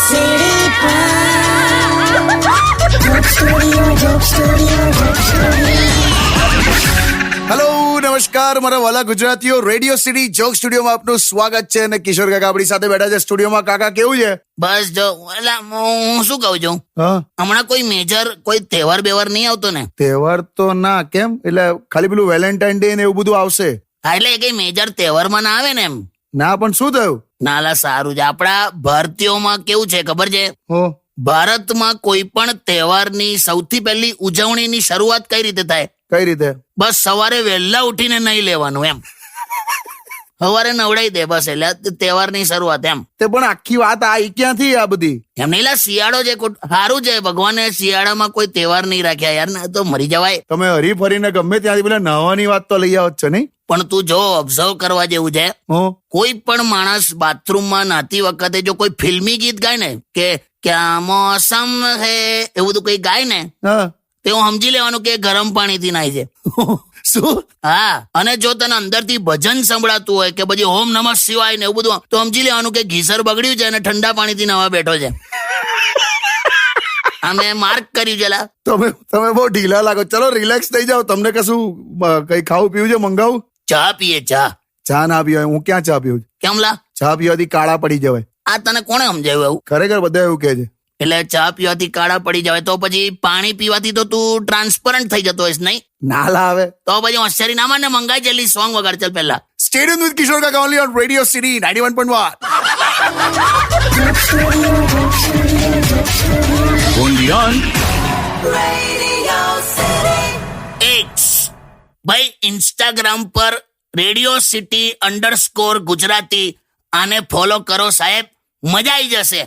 Hello નમસ્કાર મારા વાલા ગુજરાતીઓ, રેડિયો સિટી જોક સ્ટુડિયોમાં આપનું સ્વાગત છે. અને કિશોર કાકા આપણી સાથે બેઠા છે સ્ટુડિયોમાં. કાકા કેવું છે? બસ જો એટલે હું શું કહું છું, હા, હમણાં કોઈ મેજર કોઈ તહેવાર બેવાર નહીં આવતો ને? તહેવાર તો ના, કેમ? એટલે ખાલી પેલું વેલેન્ટાઇન ડે ને એવું બધું આવશે? હા, એટલે કઈ મેજર તહેવારમાં ના આવે ને એમ. ના, પણ શું થયું? નાલા સારું છે. આપણા ભારતીયોમાં કેવું છે ખબર છે? હો, ભારતમાં કોઈ પણ તહેવારની સૌથી પહેલી ઉજવણીની શરૂઆત કઈ રીતે થાય? કઈ રીતે? બસ સવારે વહેલા ઉઠીને નહીં લેવાનું એમ. સવારે નવડાઈ દે બસ, એટલે તહેવારની શરૂઆત એમ. તે પણ આખી વાત આવી ક્યાંથી આ બધી? એમ નહીં, લા શિયાળો છે, સારું છે, ભગવાને શિયાળામાં કોઈ તહેવાર નહીં રાખ્યા યાર, ને તો મરી જવાય. તમે હરી ફરીને ગમે ત્યાંથી પેલા નહાવાની વાત તો લઈ આવો જ છો નહીં? પણ તું જો ઓબ્ઝર્વ કરવા જેવું છે, હો, કોઈ પણ માણસ બાથરૂમમાં નાતી વખતે જો કોઈ ફિલ્મી ગીત ગાય ને કે ક્યાં મોસમ હે એવું બધું કઈ ગાય ને, હા, તો હું સમજી લેવાનું કે ગરમ પાણીથી નાય છે. શું? હા, અને જો તને અંદરથી ભજન સંભળાતું હોય કે પછી ઓમ નમઃ શિવાય ને એવું બધું, તો સમજી લેવાનું કે ગીઝર બગડ્યું છે અને ઠંડા પાણીથી નવા બેઠો છે. અમે માર્ક કર્યું છે લા. તમે બહુ ઢીલા લાગો. ચલો રિલેક્સ થઈ જાઓ. તમને કશું કઈ ખાવું પીવું છે? મંગાવું? ચા પીએ ચા. ચા ના પીવાય. હું ક્યાં ચા પીવું? કેમ લા? ચા પીવાથી કાળા પડી જવાય. આ તને કોણે સમજાવ્યું એવું? ખરેખર બધા એવું કહે છે. એટલે ચા પીવાથી કાળા પડી જવાય તો પછી પાણી પીવાથી તો તું ટ્રાન્સપરન્ટ થઈ જતો હોઈશ નહીં? ના લાવે તો પછી હોશિયારી ના માને, મંગાઈ જલ્દી સોંગ વગાડ ચાલ પહેલા. સ્ટેડિયમ વિથ કિશોર કાકા only on radio city 91.1 Only on x ભાઈ ઇન્સ્ટાગ્રામ પર રેડિયો સિટી _ ગુજરાતી આને ફોલો કરો સાહેબ, મજા આવી જશે.